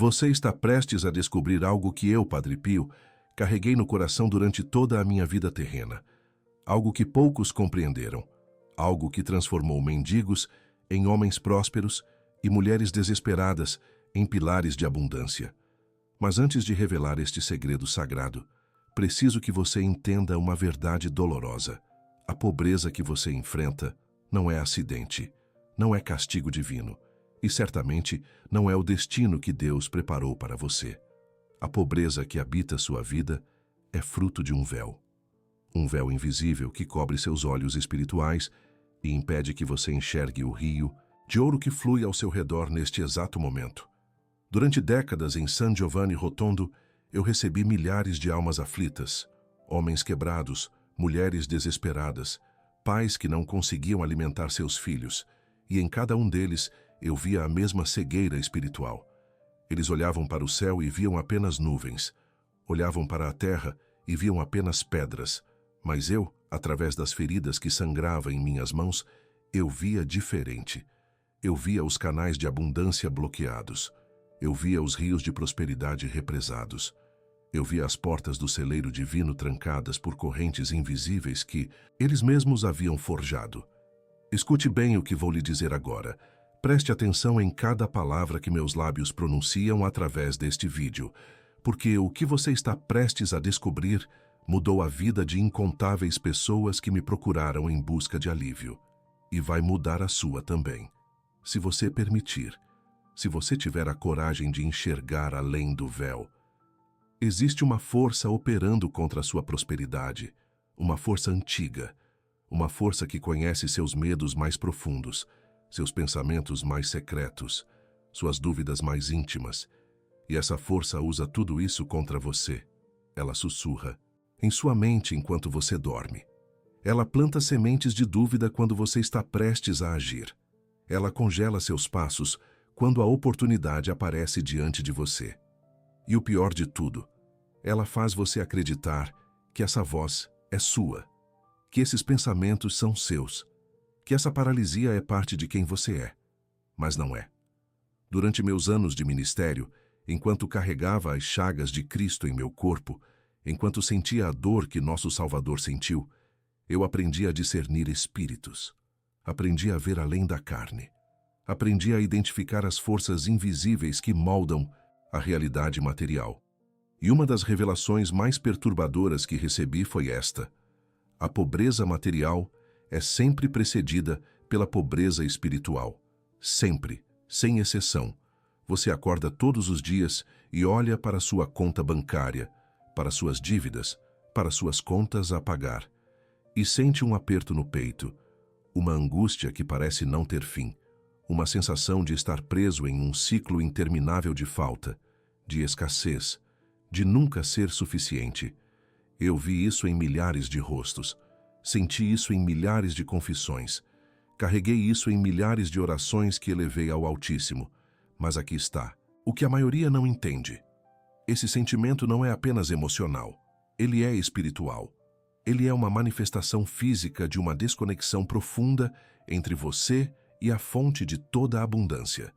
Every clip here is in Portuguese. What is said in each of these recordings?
Você está prestes a descobrir algo que eu, Padre Pio, carreguei no coração durante toda a minha vida terrena. Algo que poucos compreenderam. Algo que transformou mendigos em homens prósperos e mulheres desesperadas em pilares de abundância. Mas antes de revelar este segredo sagrado, preciso que você entenda uma verdade dolorosa. A pobreza que você enfrenta não é acidente, não é castigo divino, e certamente não é o destino que Deus preparou para você. A pobreza que habita sua vida é fruto de um véu invisível que cobre seus olhos espirituais e impede que você enxergue o rio de ouro que flui ao seu redor neste exato momento. Durante décadas em San Giovanni Rotondo, eu recebi milhares de almas aflitas, homens quebrados, mulheres desesperadas, pais que não conseguiam alimentar seus filhos, e em cada um deles eu via a mesma cegueira espiritual. Eles olhavam para o céu e viam apenas nuvens, olhavam para a terra e viam apenas pedras, mas eu, através das feridas que sangravam em minhas mãos, eu via diferente. Eu via os canais de abundância bloqueados. Eu via os rios de prosperidade represados. Eu via as portas do celeiro divino trancadas por correntes invisíveis que eles mesmos haviam forjado. Escute bem o que vou lhe dizer agora. Preste atenção em cada palavra que meus lábios pronunciam através deste vídeo, porque o que você está prestes a descobrir mudou a vida de incontáveis pessoas que me procuraram em busca de alívio. E vai mudar a sua também. Se você permitir, se você tiver a coragem de enxergar além do véu. Existe uma força operando contra a sua prosperidade, uma força antiga, uma força que conhece seus medos mais profundos, seus pensamentos mais secretos, suas dúvidas mais íntimas. E essa força usa tudo isso contra você. Ela sussurra em sua mente enquanto você dorme. Ela planta sementes de dúvida quando você está prestes a agir. Ela congela seus passos quando a oportunidade aparece diante de você. E o pior de tudo, ela faz você acreditar que essa voz é sua, que esses pensamentos são seus, que essa paralisia é parte de quem você é, mas não é. Durante meus anos de ministério, enquanto carregava as chagas de Cristo em meu corpo, enquanto sentia a dor que nosso Salvador sentiu, eu aprendi a discernir espíritos, aprendi a ver além da carne, aprendi a identificar as forças invisíveis que moldam a realidade material. E uma das revelações mais perturbadoras que recebi foi esta: a pobreza material é sempre precedida pela pobreza espiritual. Sempre, sem exceção. Você acorda todos os dias e olha para sua conta bancária, para suas dívidas, para suas contas a pagar, e sente um aperto no peito, uma angústia que parece não ter fim, uma sensação de estar preso em um ciclo interminável de falta, de escassez, de nunca ser suficiente. Eu vi isso em milhares de rostos, senti isso em milhares de confissões, carreguei isso em milhares de orações que elevei ao Altíssimo. Mas aqui está, o que a maioria não entende. Esse sentimento não é apenas emocional, ele é espiritual. Ele é uma manifestação física de uma desconexão profunda entre você e a fonte de toda a abundância,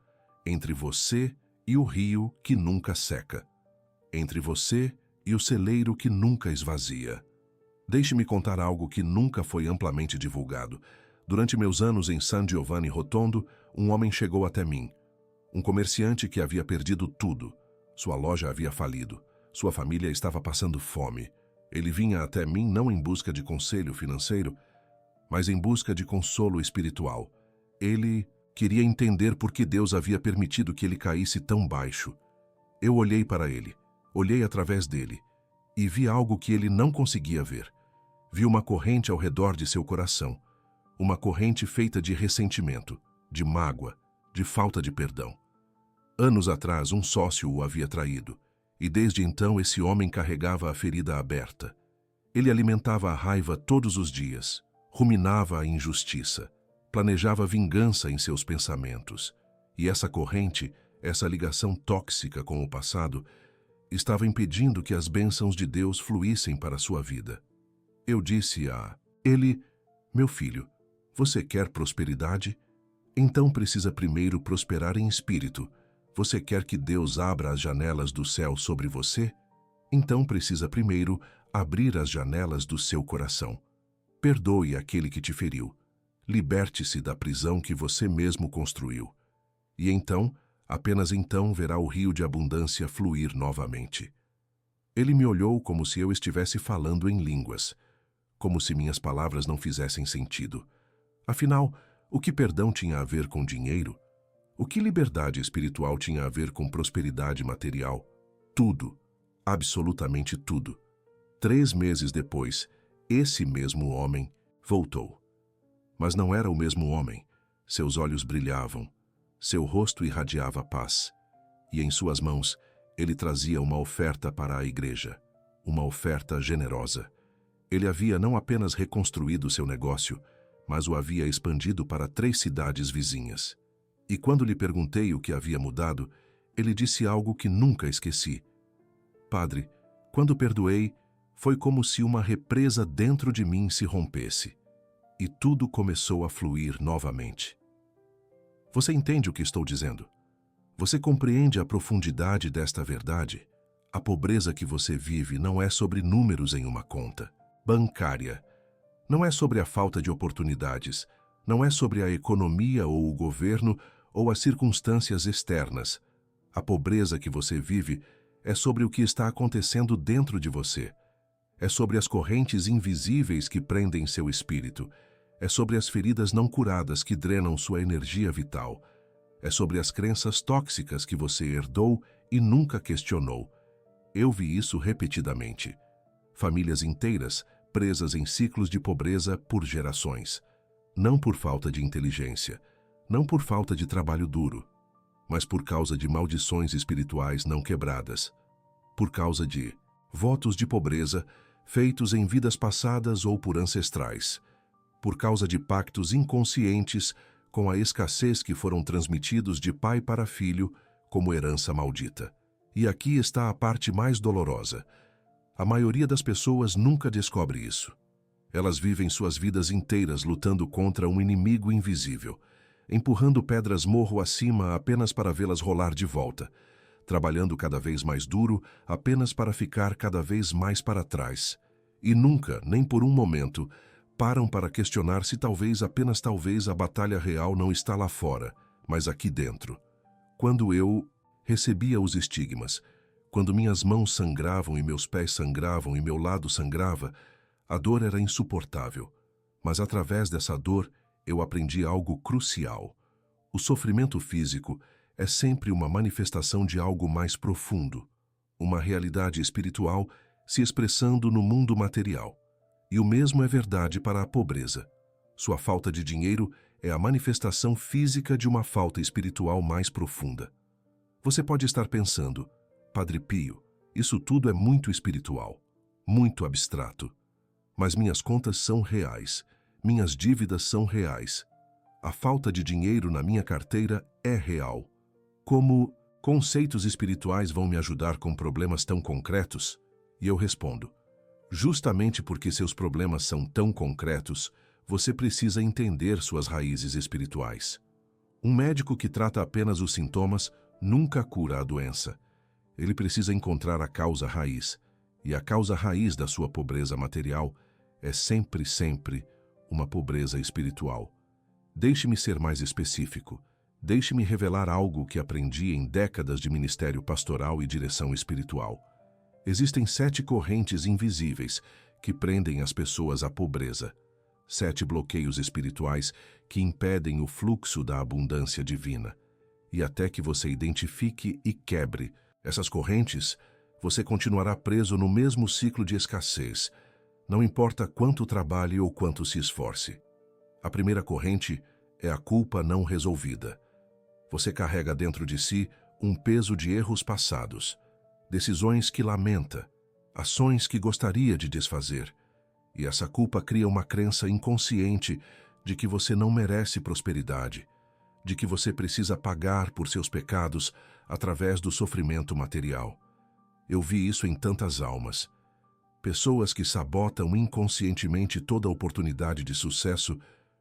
entre você e o rio que nunca seca, entre você e o celeiro que nunca esvazia. Deixe-me contar algo que nunca foi amplamente divulgado. Durante meus anos em San Giovanni Rotondo, um homem chegou até mim. Um comerciante que havia perdido tudo. Sua loja havia falido. Sua família estava passando fome. Ele vinha até mim não em busca de conselho financeiro, mas em busca de consolo espiritual. Ele queria entender por que Deus havia permitido que ele caísse tão baixo. Eu olhei para ele, olhei através dele, e vi algo que ele não conseguia ver. Vi uma corrente ao redor de seu coração, uma corrente feita de ressentimento, de mágoa, de falta de perdão. Anos atrás, um sócio o havia traído, e desde então esse homem carregava a ferida aberta. Ele alimentava a raiva todos os dias, ruminava a injustiça, planejava vingança em seus pensamentos. E essa corrente, essa ligação tóxica com o passado, estava impedindo que as bênçãos de Deus fluíssem para sua vida. Eu disse a ele: meu filho, você quer prosperidade? Então precisa primeiro prosperar em espírito. Você quer que Deus abra as janelas do céu sobre você? Então precisa primeiro abrir as janelas do seu coração. Perdoe aquele que te feriu. Liberte-se da prisão que você mesmo construiu. E então, apenas então, verá o rio de abundância fluir novamente. Ele me olhou como se eu estivesse falando em línguas, como se minhas palavras não fizessem sentido. Afinal, o que perdão tinha a ver com dinheiro? O que liberdade espiritual tinha a ver com prosperidade material? Tudo, absolutamente tudo. 3 meses depois, esse mesmo homem voltou. Mas não era o mesmo homem. Seus olhos brilhavam, seu rosto irradiava paz, e em suas mãos ele trazia uma oferta para a igreja, uma oferta generosa. Ele havia não apenas reconstruído seu negócio, mas o havia expandido para 3 cidades vizinhas. E quando lhe perguntei o que havia mudado, ele disse algo que nunca esqueci. Padre, quando perdoei, foi como se uma represa dentro de mim se rompesse, e tudo começou a fluir novamente. Você entende o que estou dizendo? Você compreende a profundidade desta verdade? A pobreza que você vive não é sobre números em uma conta bancária. Não é sobre a falta de oportunidades. Não é sobre a economia ou o governo ou as circunstâncias externas. A pobreza que você vive é sobre o que está acontecendo dentro de você. É sobre as correntes invisíveis que prendem seu espírito. É sobre as feridas não curadas que drenam sua energia vital. É sobre as crenças tóxicas que você herdou e nunca questionou. Eu vi isso repetidamente. Famílias inteiras presas em ciclos de pobreza por gerações. Não por falta de inteligência, não por falta de trabalho duro, mas por causa de maldições espirituais não quebradas. Por causa de votos de pobreza feitos em vidas passadas ou por ancestrais. Por causa de pactos inconscientes com a escassez que foram transmitidos de pai para filho como herança maldita. E aqui está a parte mais dolorosa. A maioria das pessoas nunca descobre isso. Elas vivem suas vidas inteiras lutando contra um inimigo invisível, empurrando pedras morro acima apenas para vê-las rolar de volta, trabalhando cada vez mais duro apenas para ficar cada vez mais para trás. E nunca, nem por um momento, param para questionar se talvez, apenas talvez, a batalha real não está lá fora, mas aqui dentro. Quando eu recebia os estigmas, quando minhas mãos sangravam e meus pés sangravam e meu lado sangrava, a dor era insuportável. Mas através dessa dor, eu aprendi algo crucial. O sofrimento físico é sempre uma manifestação de algo mais profundo, uma realidade espiritual se expressando no mundo material. E o mesmo é verdade para a pobreza. Sua falta de dinheiro é a manifestação física de uma falta espiritual mais profunda. Você pode estar pensando, Padre Pio, isso tudo é muito espiritual, muito abstrato. Mas minhas contas são reais, minhas dívidas são reais. A falta de dinheiro na minha carteira é real. Como conceitos espirituais vão me ajudar com problemas tão concretos? E eu respondo, justamente porque seus problemas são tão concretos, você precisa entender suas raízes espirituais. Um médico que trata apenas os sintomas nunca cura a doença. Ele precisa encontrar a causa raiz, e a causa raiz da sua pobreza material é sempre, sempre uma pobreza espiritual. Deixe-me ser mais específico. Deixe-me revelar algo que aprendi em décadas de ministério pastoral e direção espiritual. Existem 7 correntes invisíveis que prendem as pessoas à pobreza. 7 bloqueios espirituais que impedem o fluxo da abundância divina. E até que você identifique e quebre essas correntes, você continuará preso no mesmo ciclo de escassez, não importa quanto trabalhe ou quanto se esforce. A primeira corrente é a culpa não resolvida. Você carrega dentro de si um peso de erros passados, decisões que lamenta, ações que gostaria de desfazer. E essa culpa cria uma crença inconsciente de que você não merece prosperidade, de que você precisa pagar por seus pecados através do sofrimento material. Eu vi isso em tantas almas. Pessoas que sabotam inconscientemente toda oportunidade de sucesso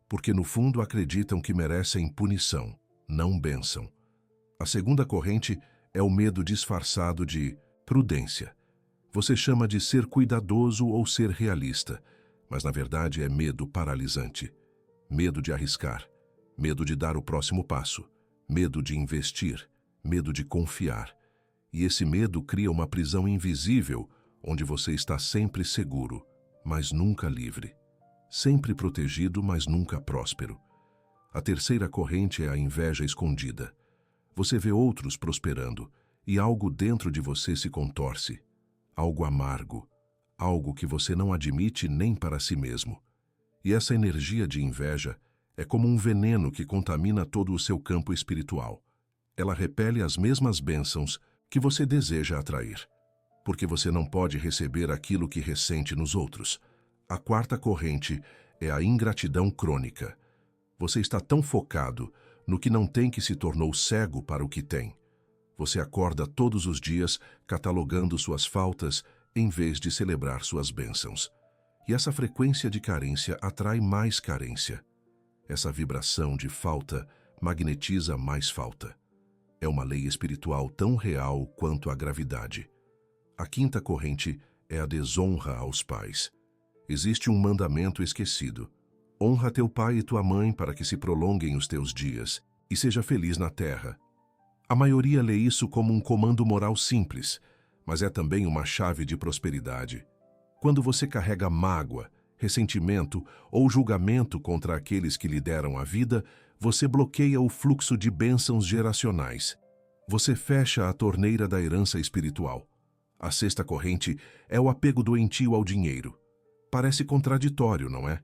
porque no fundo acreditam que merecem punição, não bênção. A segunda corrente é o medo disfarçado de prudência. Você chama de ser cuidadoso ou ser realista, mas na verdade é medo paralisante. Medo de arriscar, medo de dar o próximo passo, medo de investir, medo de confiar. E esse medo cria uma prisão invisível, onde você está sempre seguro, mas nunca livre. Sempre protegido, mas nunca próspero. A terceira corrente é a inveja escondida. Você vê outros prosperando, e algo dentro de você se contorce. Algo amargo, algo que você não admite nem para si mesmo. E essa energia de inveja é como um veneno que contamina todo o seu campo espiritual. Ela repele as mesmas bênçãos que você deseja atrair, porque você não pode receber aquilo que ressente nos outros. A quarta corrente é a ingratidão crônica. Você está tão focado no que não tem que se tornou cego para o que tem. Você acorda todos os dias catalogando suas faltas em vez de celebrar suas bênçãos. E essa frequência de carência atrai mais carência. Essa vibração de falta magnetiza mais falta. É uma lei espiritual tão real quanto a gravidade. A quinta corrente é a desonra aos pais. Existe um mandamento esquecido. Honra teu pai e tua mãe para que se prolonguem os teus dias e seja feliz na terra. A maioria lê isso como um comando moral simples, mas é também uma chave de prosperidade. Quando você carrega mágoa, ressentimento ou julgamento contra aqueles que lhe deram a vida, você bloqueia o fluxo de bênçãos geracionais. Você fecha a torneira da herança espiritual. A sexta corrente é o apego doentio ao dinheiro. Parece contraditório, não é?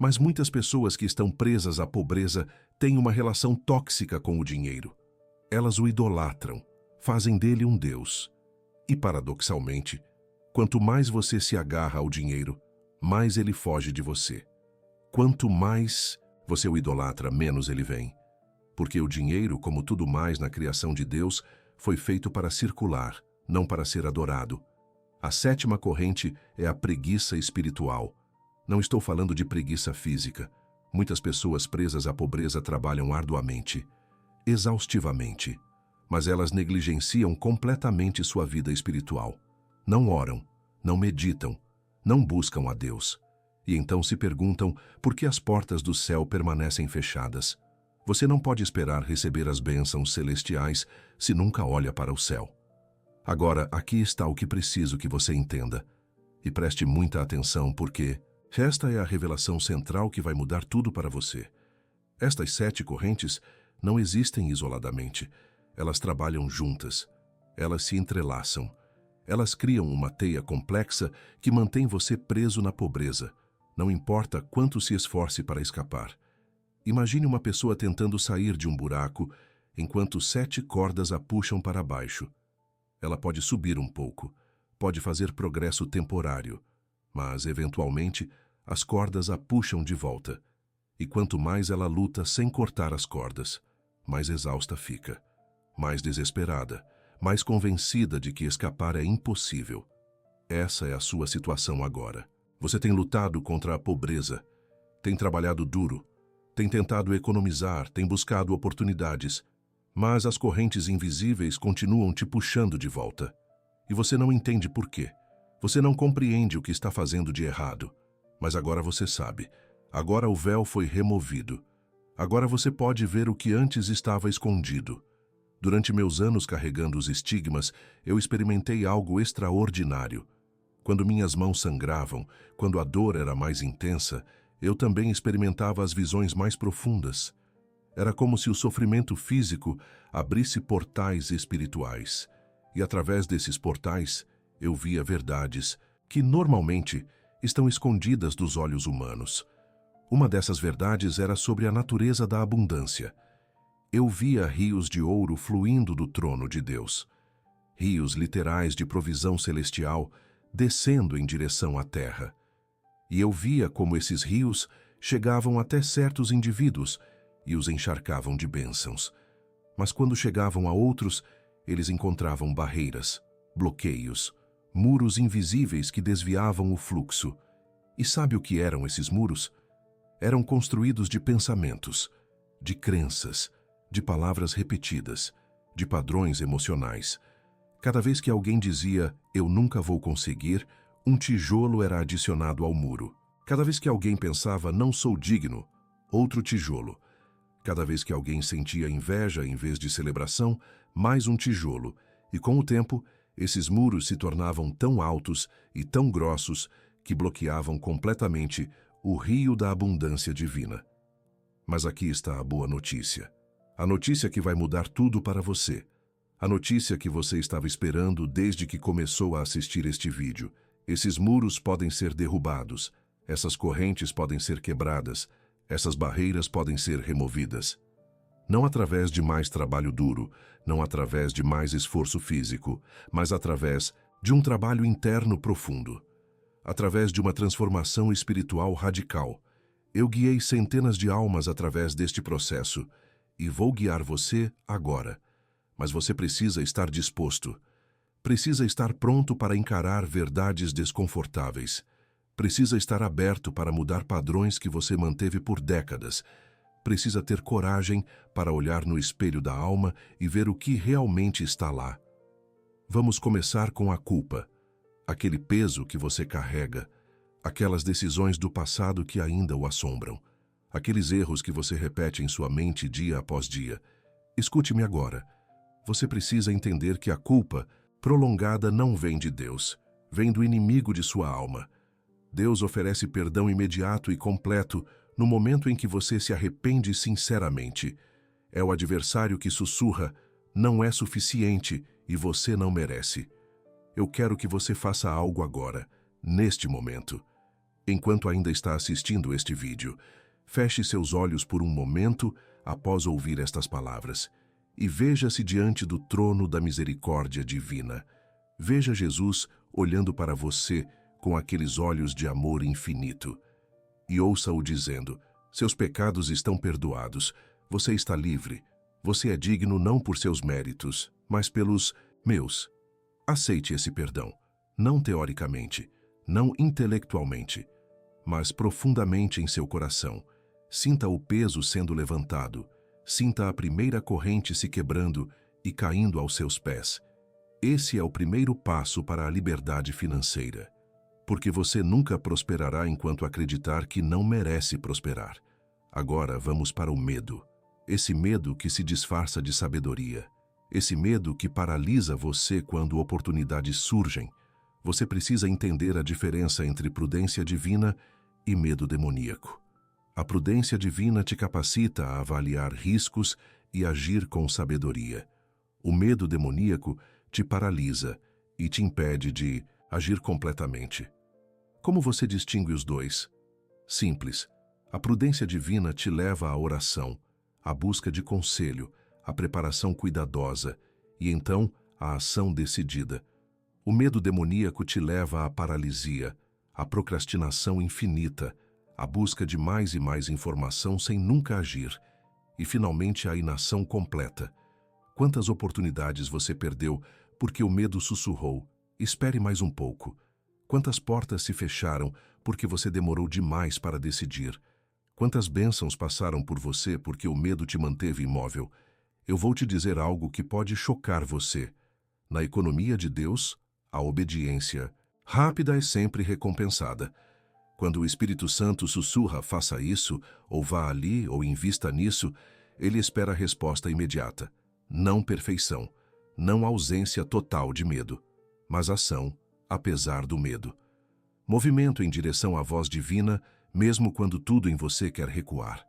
Mas muitas pessoas que estão presas à pobreza têm uma relação tóxica com o dinheiro. Elas o idolatram, fazem dele um deus. E, paradoxalmente, quanto mais você se agarra ao dinheiro, mais ele foge de você. Quanto mais você o idolatra, menos ele vem. Porque o dinheiro, como tudo mais na criação de Deus, foi feito para circular, não para ser adorado. A sétima corrente é a preguiça espiritual. Não estou falando de preguiça física. Muitas pessoas presas à pobreza trabalham arduamente, exaustivamente, mas elas negligenciam completamente sua vida espiritual. Não oram, não meditam, não buscam a Deus. E então se perguntam por que as portas do céu permanecem fechadas. Você não pode esperar receber as bênçãos celestiais se nunca olha para o céu. Agora, aqui está o que preciso que você entenda. E preste muita atenção porque esta é a revelação central que vai mudar tudo para você. Estas 7 correntes não existem isoladamente. Elas trabalham juntas. Elas se entrelaçam. Elas criam uma teia complexa que mantém você preso na pobreza. Não importa quanto se esforce para escapar. Imagine uma pessoa tentando sair de um buraco enquanto 7 cordas a puxam para baixo. Ela pode subir um pouco, pode fazer progresso temporário, mas, eventualmente, as cordas a puxam de volta. E quanto mais ela luta sem cortar as cordas, mais exausta fica, mais desesperada, mais convencida de que escapar é impossível. Essa é a sua situação agora. Você tem lutado contra a pobreza, tem trabalhado duro, tem tentado economizar, tem buscado oportunidades, mas as correntes invisíveis continuam te puxando de volta. E você não entende por quê. Você não compreende o que está fazendo de errado. Mas agora você sabe. Agora o véu foi removido. Agora você pode ver o que antes estava escondido. Durante meus anos carregando os estigmas, eu experimentei algo extraordinário. Quando minhas mãos sangravam, quando a dor era mais intensa, eu também experimentava as visões mais profundas. Era como se o sofrimento físico abrisse portais espirituais. E através desses portais, eu via verdades que, normalmente, estão escondidas dos olhos humanos. Uma dessas verdades era sobre a natureza da abundância. Eu via rios de ouro fluindo do trono de Deus. Rios literais de provisão celestial descendo em direção à terra. E eu via como esses rios chegavam até certos indivíduos e os encharcavam de bênçãos. Mas quando chegavam a outros, eles encontravam barreiras, bloqueios, muros invisíveis que desviavam o fluxo. E sabe o que eram esses muros? Eram construídos de pensamentos, de crenças, de palavras repetidas, de padrões emocionais. Cada vez que alguém dizia, eu nunca vou conseguir, um tijolo era adicionado ao muro. Cada vez que alguém pensava, não sou digno, outro tijolo. Cada vez que alguém sentia inveja em vez de celebração, mais um tijolo. E com o tempo, esses muros se tornavam tão altos e tão grossos que bloqueavam completamente o rio da abundância divina. Mas aqui está a boa notícia. A notícia que vai mudar tudo para você. A notícia que você estava esperando desde que começou a assistir este vídeo. Esses muros podem ser derrubados, essas correntes podem ser quebradas, essas barreiras podem ser removidas. Não através de mais trabalho duro, não através de mais esforço físico, mas através de um trabalho interno profundo. Através de uma transformação espiritual radical. Eu guiei centenas de almas através deste processo e vou guiar você agora. Mas você precisa estar disposto. Precisa estar pronto para encarar verdades desconfortáveis. Precisa estar aberto para mudar padrões que você manteve por décadas. Precisa ter coragem para olhar no espelho da alma e ver o que realmente está lá. Vamos começar com a culpa. Aquele peso que você carrega. Aquelas decisões do passado que ainda o assombram. Aqueles erros que você repete em sua mente dia após dia. Escute-me agora. Você precisa entender que a culpa prolongada não vem de Deus, vem do inimigo de sua alma. Deus oferece perdão imediato e completo no momento em que você se arrepende sinceramente. É o adversário que sussurra, não é suficiente e você não merece. Eu quero que você faça algo agora, neste momento. Enquanto ainda está assistindo este vídeo, feche seus olhos por um momento após ouvir estas palavras. E veja-se diante do trono da misericórdia divina. Veja Jesus olhando para você com aqueles olhos de amor infinito. E ouça-o dizendo, seus pecados estão perdoados, você está livre, você é digno não por seus méritos, mas pelos meus. Aceite esse perdão, não teoricamente, não intelectualmente, mas profundamente em seu coração. Sinta o peso sendo levantado. Sinta a primeira corrente se quebrando e caindo aos seus pés. Esse é o primeiro passo para a liberdade financeira. Porque você nunca prosperará enquanto acreditar que não merece prosperar. Agora vamos para o medo. Esse medo que se disfarça de sabedoria. Esse medo que paralisa você quando oportunidades surgem. Você precisa entender a diferença entre prudência divina e medo demoníaco. A prudência divina te capacita a avaliar riscos e agir com sabedoria. O medo demoníaco te paralisa e te impede de agir completamente. Como você distingue os dois? Simples. A prudência divina te leva à oração, à busca de conselho, à preparação cuidadosa e então à ação decidida. O medo demoníaco te leva à paralisia, à procrastinação infinita, a busca de mais e mais informação sem nunca agir, e finalmente a inação completa. Quantas oportunidades você perdeu porque o medo sussurrou, espere mais um pouco. Quantas portas se fecharam porque você demorou demais para decidir. Quantas bênçãos passaram por você porque o medo te manteve imóvel. Eu vou te dizer algo que pode chocar você. Na economia de Deus, a obediência rápida é sempre recompensada. Quando o Espírito Santo sussurra, faça isso, ou vá ali, ou invista nisso, ele espera a resposta imediata. Não perfeição, não ausência total de medo, mas ação, apesar do medo. Movimento em direção à voz divina, mesmo quando tudo em você quer recuar.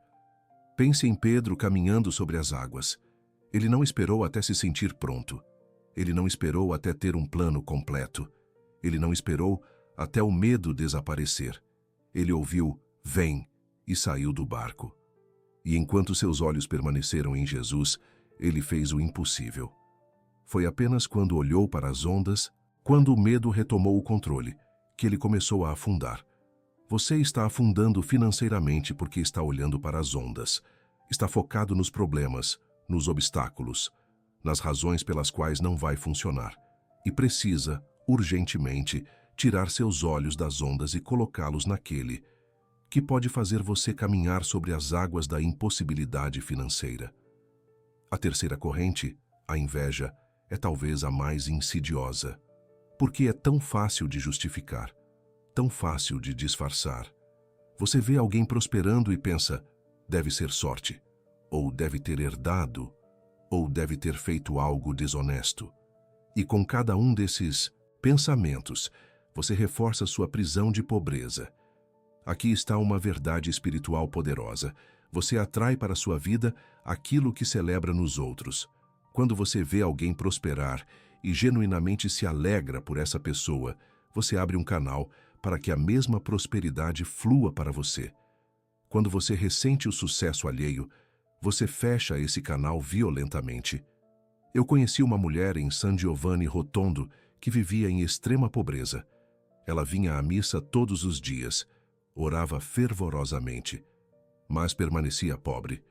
Pense em Pedro caminhando sobre as águas. Ele não esperou até se sentir pronto. Ele não esperou até ter um plano completo. Ele não esperou até o medo desaparecer. Ele ouviu, vem, e saiu do barco. E enquanto seus olhos permaneceram em Jesus, ele fez o impossível. Foi apenas quando olhou para as ondas, quando o medo retomou o controle, que ele começou a afundar. Você está afundando financeiramente porque está olhando para as ondas. Está focado nos problemas, nos obstáculos, nas razões pelas quais não vai funcionar. E precisa, urgentemente, tirar seus olhos das ondas e colocá-los naquele que pode fazer você caminhar sobre as águas da impossibilidade financeira. A terceira corrente, A inveja é talvez a mais insidiosa, porque é tão fácil de justificar, tão fácil de disfarçar. Você vê alguém prosperando e pensa, deve ser sorte, ou deve ter herdado, ou deve ter feito algo desonesto. E com cada um desses pensamentos, você reforça sua prisão de pobreza. Aqui está uma verdade espiritual poderosa. Você atrai para sua vida aquilo que celebra nos outros. Quando você vê alguém prosperar e genuinamente se alegra por essa pessoa, você abre um canal para que a mesma prosperidade flua para você. Quando você ressente o sucesso alheio, você fecha esse canal violentamente. Eu conheci uma mulher em San Giovanni Rotondo que vivia em extrema pobreza. Ela vinha à missa todos os dias, orava fervorosamente, mas permanecia pobre.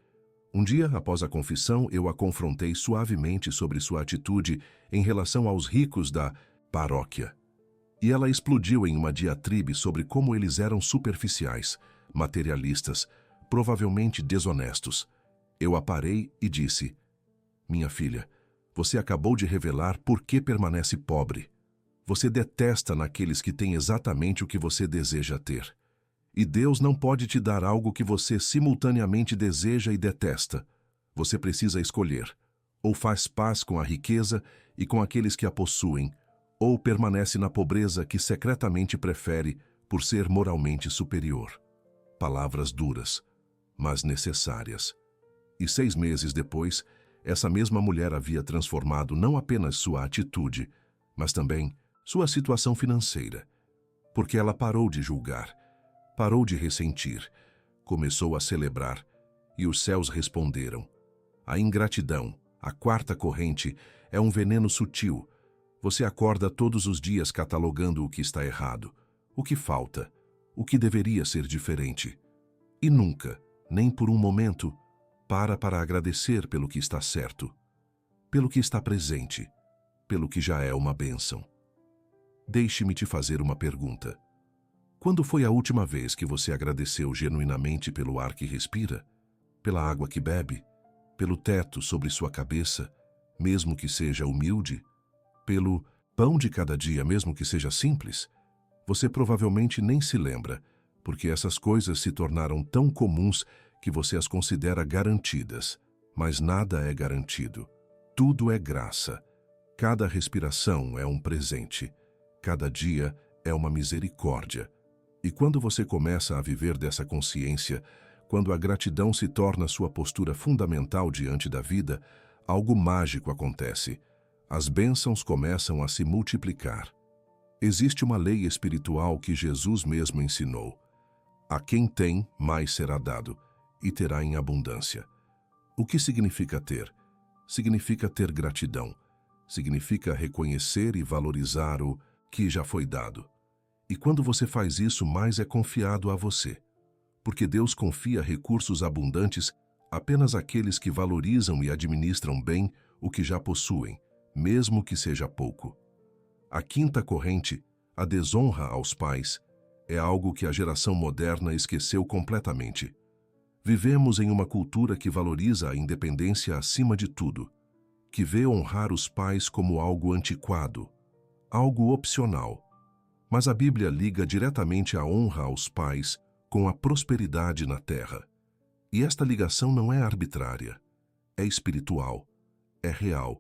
Um dia, após a confissão, eu a confrontei suavemente sobre sua atitude em relação aos ricos da paróquia. E ela explodiu em uma diatribe sobre como eles eram superficiais, materialistas, provavelmente desonestos. Eu a parei e disse, minha filha, você acabou de revelar por que permanece pobre. Você detesta naqueles que têm exatamente o que você deseja ter. E Deus não pode te dar algo que você simultaneamente deseja e detesta. Você precisa escolher. Ou faz paz com a riqueza e com aqueles que a possuem, ou permanece na pobreza que secretamente prefere por ser moralmente superior. Palavras duras, mas necessárias. E 6 meses depois, essa mesma mulher havia transformado não apenas sua atitude, mas também sua situação financeira. Porque ela parou de julgar, parou de ressentir, começou a celebrar, e os céus responderam. A ingratidão, a quarta corrente, é um veneno sutil. Você acorda todos os dias catalogando o que está errado, o que falta, o que deveria ser diferente. E nunca, nem por um momento, para agradecer pelo que está certo, pelo que está presente, pelo que já é uma bênção. Deixe-me te fazer uma pergunta. Quando foi a última vez que você agradeceu genuinamente pelo ar que respira, pela água que bebe, pelo teto sobre sua cabeça, mesmo que seja humilde, pelo pão de cada dia, mesmo que seja simples? Você provavelmente nem se lembra, porque essas coisas se tornaram tão comuns que você as considera garantidas. Mas nada é garantido. Tudo é graça. Cada respiração é um presente. Cada dia é uma misericórdia. E quando você começa a viver dessa consciência, quando a gratidão se torna sua postura fundamental diante da vida, algo mágico acontece. As bênçãos começam a se multiplicar. Existe uma lei espiritual que Jesus mesmo ensinou. A quem tem, mais será dado, e terá em abundância. O que significa ter? Significa ter gratidão. Significa reconhecer e valorizar o que já foi dado. E quando você faz isso, mais é confiado a você. Porque Deus confia recursos abundantes apenas àqueles que valorizam e administram bem o que já possuem, mesmo que seja pouco. A quinta corrente, a desonra aos pais, é algo que a geração moderna esqueceu completamente. Vivemos em uma cultura que valoriza a independência acima de tudo, que vê honrar os pais como algo antiquado, algo opcional. Mas a Bíblia liga diretamente a honra aos pais com a prosperidade na terra. E esta ligação não é arbitrária, é espiritual, é real.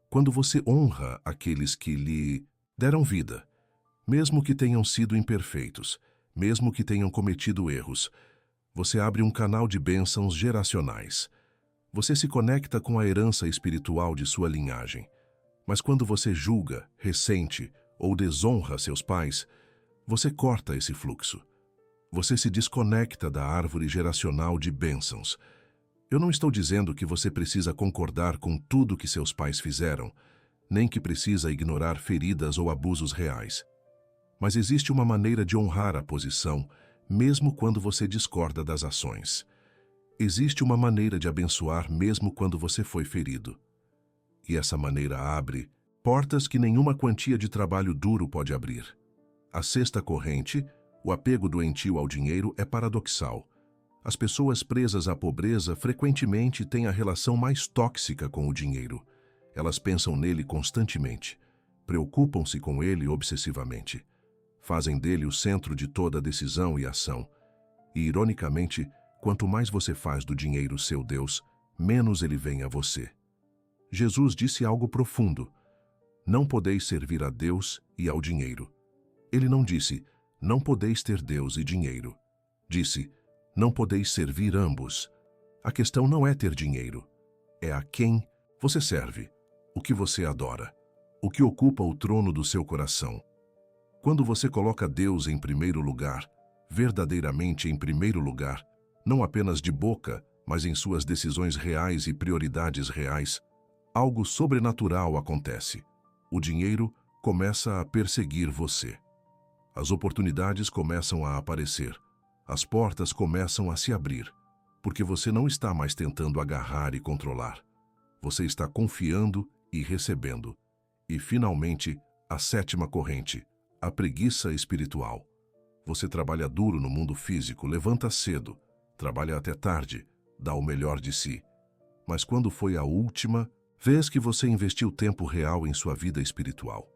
Quando você honra aqueles que lhe deram vida, mesmo que tenham sido imperfeitos, mesmo que tenham cometido erros, você abre um canal de bênçãos geracionais. Você se conecta com a herança espiritual de sua linhagem. Mas quando você julga, ressente ou desonra seus pais, você corta esse fluxo. Você se desconecta da árvore geracional de bênçãos. Eu não estou dizendo que você precisa concordar com tudo que seus pais fizeram, nem que precisa ignorar feridas ou abusos reais. Mas existe uma maneira de honrar a posição, mesmo quando você discorda das ações. Existe uma maneira de abençoar mesmo quando você foi ferido. E essa maneira abre portas que nenhuma quantia de trabalho duro pode abrir. A sexta corrente, o apego doentio ao dinheiro, é paradoxal. As pessoas presas à pobreza frequentemente têm a relação mais tóxica com o dinheiro. Elas pensam nele constantemente, preocupam-se com ele obsessivamente, fazem dele o centro de toda decisão e ação. E, ironicamente, quanto mais você faz do dinheiro seu Deus, menos ele vem a você. Jesus disse algo profundo: não podeis servir a Deus e ao dinheiro. Ele não disse, não podeis ter Deus e dinheiro. Disse, não podeis servir ambos. A questão não é ter dinheiro, é a quem você serve, o que você adora, o que ocupa o trono do seu coração. Quando você coloca Deus em primeiro lugar, verdadeiramente em primeiro lugar, não apenas de boca, mas em suas decisões reais e prioridades reais, algo sobrenatural acontece. O dinheiro começa a perseguir você. As oportunidades começam a aparecer. As portas começam a se abrir, porque você não está mais tentando agarrar e controlar. Você está confiando e recebendo. E, finalmente, a sétima corrente, a preguiça espiritual. Você trabalha duro no mundo físico, levanta cedo, trabalha até tarde, dá o melhor de si. Mas quando foi a última vez que você investiu tempo real em sua vida espiritual?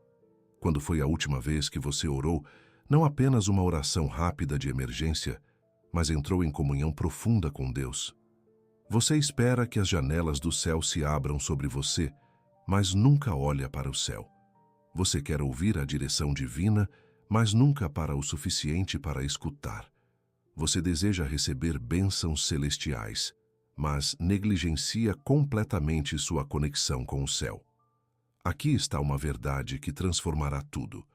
Quando foi a última vez que você orou, não apenas uma oração rápida de emergência, mas entrou em comunhão profunda com Deus? Você espera que as janelas do céu se abram sobre você, mas nunca olha para o céu. Você quer ouvir a direção divina, mas nunca para o suficiente para escutar. Você deseja receber bênçãos celestiais, mas negligencia completamente sua conexão com o céu. Aqui está uma verdade que transformará tudo.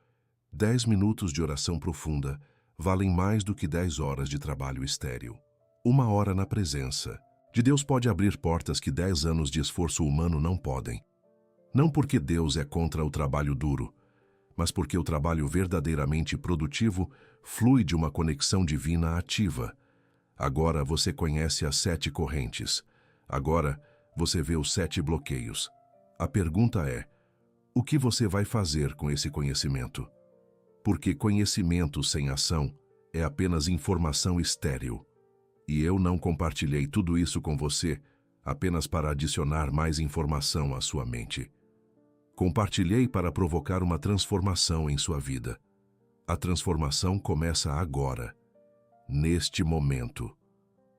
10 minutos de oração profunda valem mais do que 10 horas de trabalho estéril. 1 hora na presença de Deus pode abrir portas que 10 anos de esforço humano não podem. Não porque Deus é contra o trabalho duro, mas porque o trabalho verdadeiramente produtivo flui de uma conexão divina ativa. Agora você conhece as 7 correntes. Agora você vê os 7 bloqueios. A pergunta é: o que você vai fazer com esse conhecimento? Porque conhecimento sem ação é apenas informação estéril. E eu não compartilhei tudo isso com você apenas para adicionar mais informação à sua mente. Compartilhei para provocar uma transformação em sua vida. A transformação começa agora, neste momento,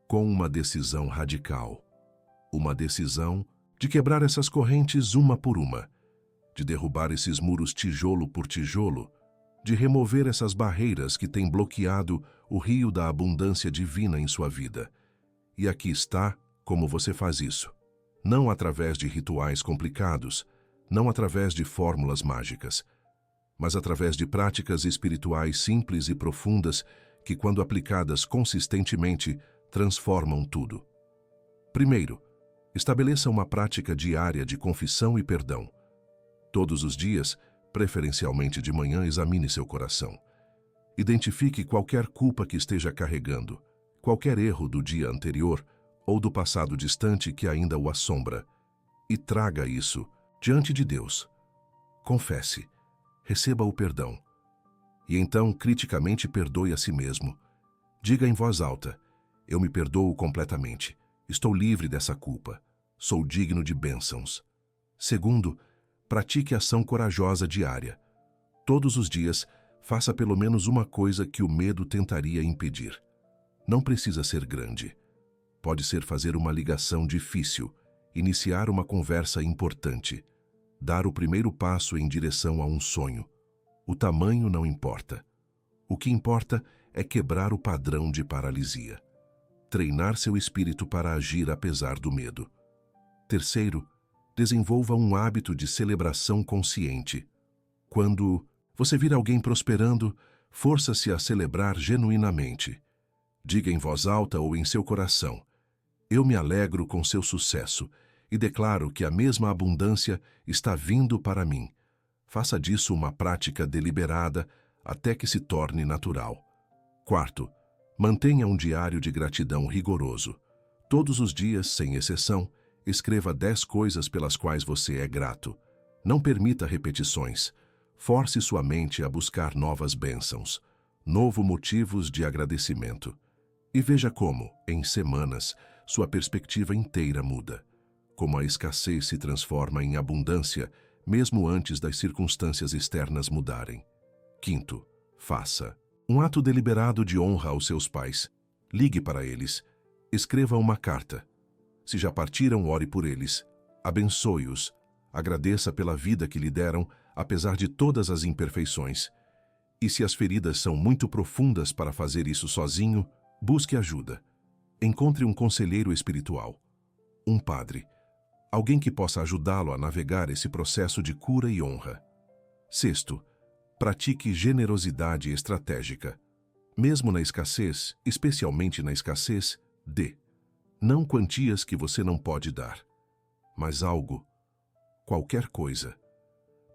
com uma decisão radical. Uma decisão de quebrar essas correntes uma por uma, de derrubar esses muros tijolo por tijolo, de remover essas barreiras que têm bloqueado o rio da abundância divina em sua vida. E aqui está como você faz isso. Não através de rituais complicados, não através de fórmulas mágicas, mas através de práticas espirituais simples e profundas que, quando aplicadas consistentemente, transformam tudo. Primeiro, estabeleça uma prática diária de confissão e perdão. Todos os dias, preferencialmente de manhã, examine seu coração. Identifique qualquer culpa que esteja carregando, qualquer erro do dia anterior ou do passado distante que ainda o assombra, e traga isso diante de Deus. Confesse, receba o perdão. E então, criticamente, perdoe a si mesmo. Diga em voz alta: eu me perdoo completamente. Estou livre dessa culpa. Sou digno de bênçãos. Segundo, pratique ação corajosa diária. Todos os dias, faça pelo menos uma coisa que o medo tentaria impedir. Não precisa ser grande. Pode ser fazer uma ligação difícil, iniciar uma conversa importante, dar o primeiro passo em direção a um sonho. O tamanho não importa. O que importa é quebrar o padrão de paralisia. Treinar seu espírito para agir apesar do medo. Terceiro, desenvolva um hábito de celebração consciente. Quando você vir alguém prosperando, força-se a celebrar genuinamente. Diga em voz alta ou em seu coração: eu me alegro com seu sucesso e declaro que a mesma abundância está vindo para mim. Faça disso uma prática deliberada até que se torne natural. Quarto, mantenha um diário de gratidão rigoroso. Todos os dias, sem exceção, escreva 10 coisas pelas quais você é grato. Não permita repetições. Force sua mente a buscar novas bênçãos, novos motivos de agradecimento. E veja como, em semanas, sua perspectiva inteira muda. como a escassez se transforma em abundância, mesmo antes das circunstâncias externas mudarem. Quinto, faça um ato deliberado de honra aos seus pais. Ligue para eles. Escreva uma carta. Se já partiram, ore por eles. Abençoe-os. Agradeça pela vida que lhe deram, apesar de todas as imperfeições. E se as feridas são muito profundas para fazer isso sozinho, busque ajuda. Encontre um conselheiro espiritual, um padre, alguém que possa ajudá-lo a navegar esse processo de cura e honra. Sexto, pratique generosidade estratégica. Mesmo na escassez, especialmente na escassez, dê. Não quantias que você não pode dar, mas algo, qualquer coisa.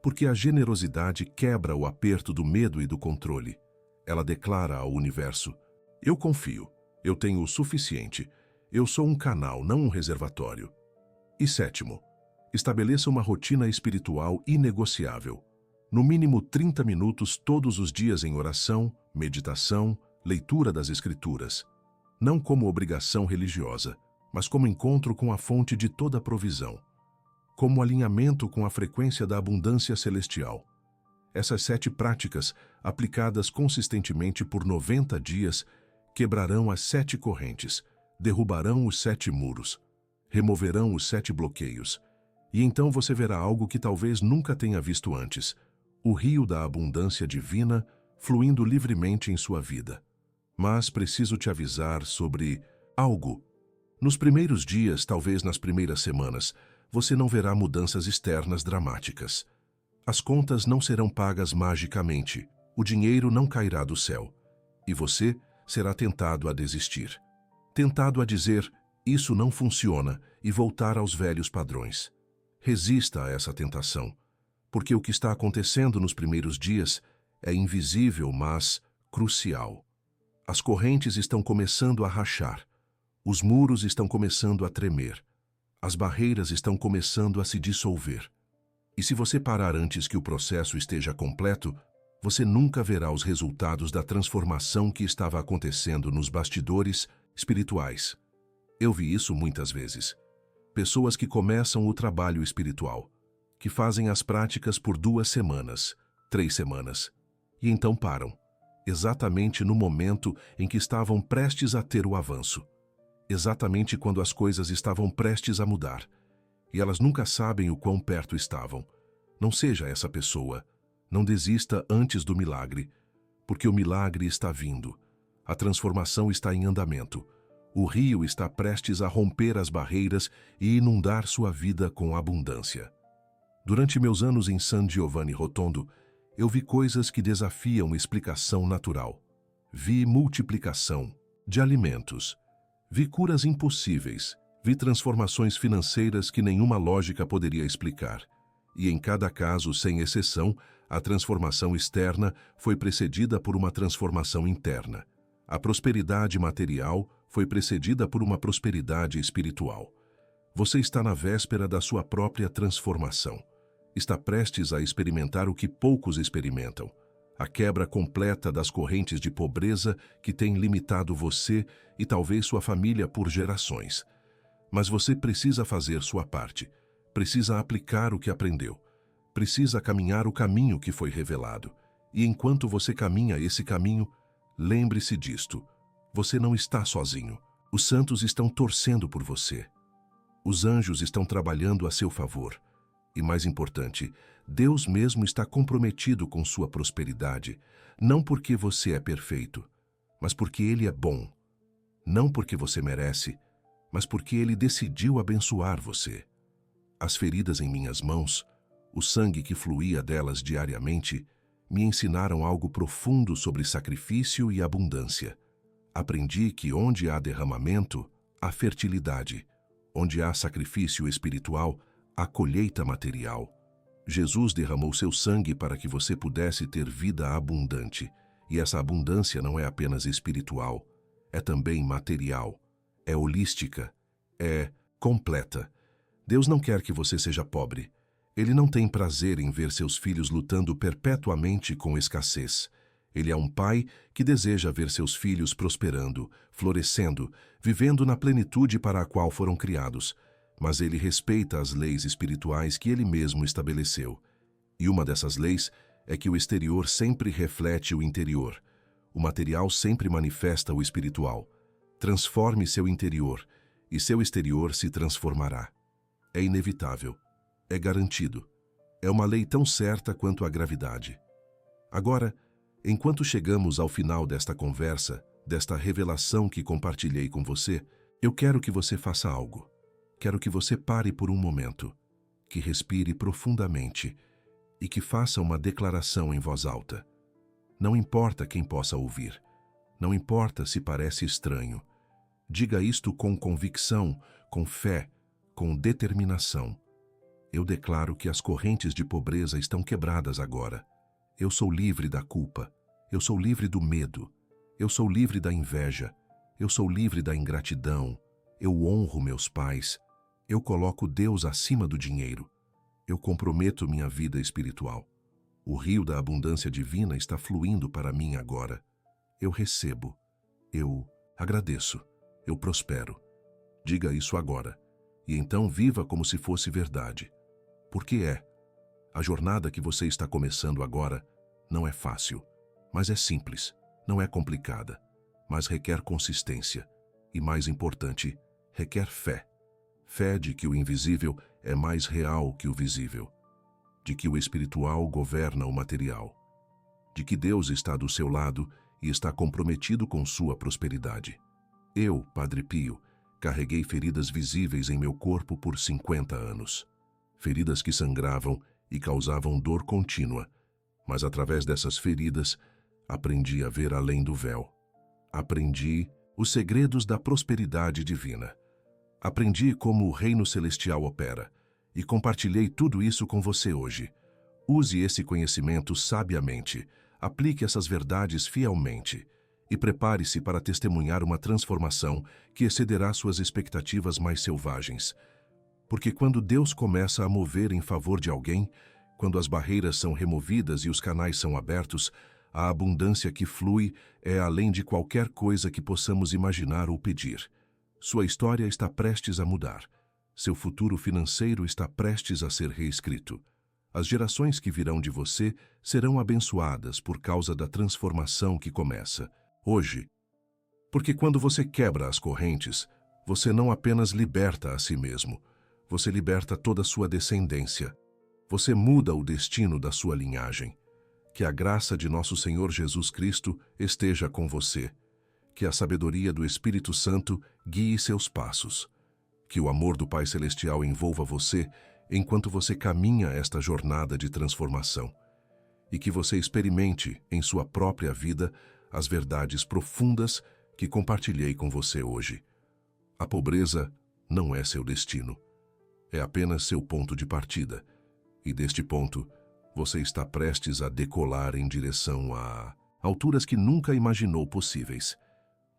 Porque a generosidade quebra o aperto do medo e do controle. Ela declara ao universo: eu confio, eu tenho o suficiente, eu sou um canal, não um reservatório. E sétimo, estabeleça uma rotina espiritual inegociável. No mínimo 30 minutos todos os dias em oração, meditação, leitura das Escrituras. Não como obrigação religiosa, mas como encontro com a fonte de toda provisão. Como alinhamento com a frequência da abundância celestial. Essas 7 práticas, aplicadas consistentemente por 90 dias, quebrarão as 7 correntes, derrubarão os 7 muros, removerão os 7 bloqueios, e então você verá algo que talvez nunca tenha visto antes: o rio da abundância divina fluindo livremente em sua vida. Mas preciso te avisar sobre algo. Nos primeiros dias, talvez nas primeiras semanas, você não verá mudanças externas dramáticas. As contas não serão pagas magicamente, o dinheiro não cairá do céu, e você será tentado a desistir. Tentado a dizer, isso não funciona, e voltar aos velhos padrões. Resista a essa tentação, porque o que está acontecendo nos primeiros dias é invisível, mas crucial. As correntes estão começando a rachar, os muros estão começando a tremer, as barreiras estão começando a se dissolver. E se você parar antes que o processo esteja completo, você nunca verá os resultados da transformação que estava acontecendo nos bastidores espirituais. Eu vi isso muitas vezes. Pessoas que começam o trabalho espiritual, que fazem as práticas por 2 semanas, 3 semanas, e então param, exatamente no momento em que estavam prestes a ter o avanço, exatamente quando as coisas estavam prestes a mudar, e elas nunca sabem o quão perto estavam. Não seja essa pessoa. Não desista antes do milagre, porque o milagre está vindo. A transformação está em andamento. O rio está prestes a romper as barreiras e inundar sua vida com abundância. Durante meus anos em San Giovanni Rotondo, eu vi coisas que desafiam explicação natural. Vi multiplicação de alimentos. Vi curas impossíveis. Vi transformações financeiras que nenhuma lógica poderia explicar. E em cada caso, sem exceção, a transformação externa foi precedida por uma transformação interna. A prosperidade material foi precedida por uma prosperidade espiritual. Você está na véspera da sua própria transformação. Está prestes a experimentar o que poucos experimentam: a quebra completa das correntes de pobreza que têm limitado você e talvez sua família por gerações. Mas você precisa fazer sua parte. Precisa aplicar o que aprendeu. Precisa caminhar o caminho que foi revelado. E enquanto você caminha esse caminho, lembre-se disto: você não está sozinho. Os santos estão torcendo por você. Os anjos estão trabalhando a seu favor. E mais importante, Deus mesmo está comprometido com sua prosperidade, não porque você é perfeito, mas porque Ele é bom. Não porque você merece, mas porque Ele decidiu abençoar você. As feridas em minhas mãos, o sangue que fluía delas diariamente, me ensinaram algo profundo sobre sacrifício e abundância. Aprendi que onde há derramamento, há fertilidade. Onde há sacrifício espiritual, há colheita material. Jesus derramou seu sangue para que você pudesse ter vida abundante. E essa abundância não é apenas espiritual, é também material, é holística, é completa. Deus não quer que você seja pobre. Ele não tem prazer em ver seus filhos lutando perpetuamente com escassez. Ele é um pai que deseja ver seus filhos prosperando, florescendo, vivendo na plenitude para a qual foram criados, mas ele respeita as leis espirituais que ele mesmo estabeleceu. E uma dessas leis é que o exterior sempre reflete o interior. O material sempre manifesta o espiritual. Transforme seu interior, e seu exterior se transformará. É inevitável. É garantido. É uma lei tão certa quanto a gravidade. Agora, enquanto chegamos ao final desta conversa, desta revelação que compartilhei com você, eu quero que você faça algo. Quero que você pare por um momento, que respire profundamente e que faça uma declaração em voz alta. Não importa quem possa ouvir. Não importa se parece estranho. Diga isto com convicção, com fé, com determinação. Eu declaro que as correntes de pobreza estão quebradas agora. Eu sou livre da culpa. Eu sou livre do medo. Eu sou livre da inveja. Eu sou livre da ingratidão. Eu honro meus pais. Eu coloco Deus acima do dinheiro. Eu comprometo minha vida espiritual. O rio da abundância divina está fluindo para mim agora. Eu recebo. Eu agradeço. Eu prospero. Diga isso agora. E então viva como se fosse verdade. Porque é. A jornada que você está começando agora não é fácil, mas é simples. Não é complicada, mas requer consistência. E mais importante, requer fé. Fé de que o invisível é mais real que o visível. De que o espiritual governa o material. De que Deus está do seu lado e está comprometido com sua prosperidade. Eu, Padre Pio, carreguei feridas visíveis em meu corpo por 50 anos. Feridas que sangravam e causavam dor contínua, mas através dessas feridas, aprendi a ver além do véu. Aprendi os segredos da prosperidade divina. Aprendi como o reino celestial opera e compartilhei tudo isso com você hoje. Use esse conhecimento sabiamente, aplique essas verdades fielmente e prepare-se para testemunhar uma transformação que excederá suas expectativas mais selvagens. Porque quando Deus começa a mover em favor de alguém, quando as barreiras são removidas e os canais são abertos, a abundância que flui é além de qualquer coisa que possamos imaginar ou pedir. Sua história está prestes a mudar. Seu futuro financeiro está prestes a ser reescrito. As gerações que virão de você serão abençoadas por causa da transformação que começa hoje. Porque quando você quebra as correntes, você não apenas liberta a si mesmo, você liberta toda a sua descendência. Você muda o destino da sua linhagem. Que a graça de nosso Senhor Jesus Cristo esteja com você. Que a sabedoria do Espírito Santo guie seus passos. Que o amor do Pai Celestial envolva você enquanto você caminha esta jornada de transformação. E que você experimente em sua própria vida as verdades profundas que compartilhei com você hoje. A pobreza não é seu destino. É apenas seu ponto de partida. E deste ponto, você está prestes a decolar em direção a alturas que nunca imaginou possíveis.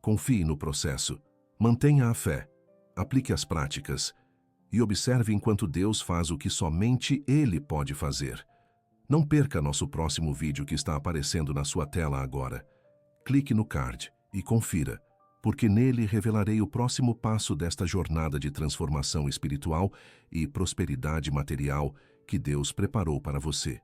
Confie no processo, mantenha a fé, aplique as práticas e observe enquanto Deus faz o que somente Ele pode fazer. Não perca nosso próximo vídeo que está aparecendo na sua tela agora. Clique no card e confira, porque nele revelarei o próximo passo desta jornada de transformação espiritual e prosperidade material que Deus preparou para você.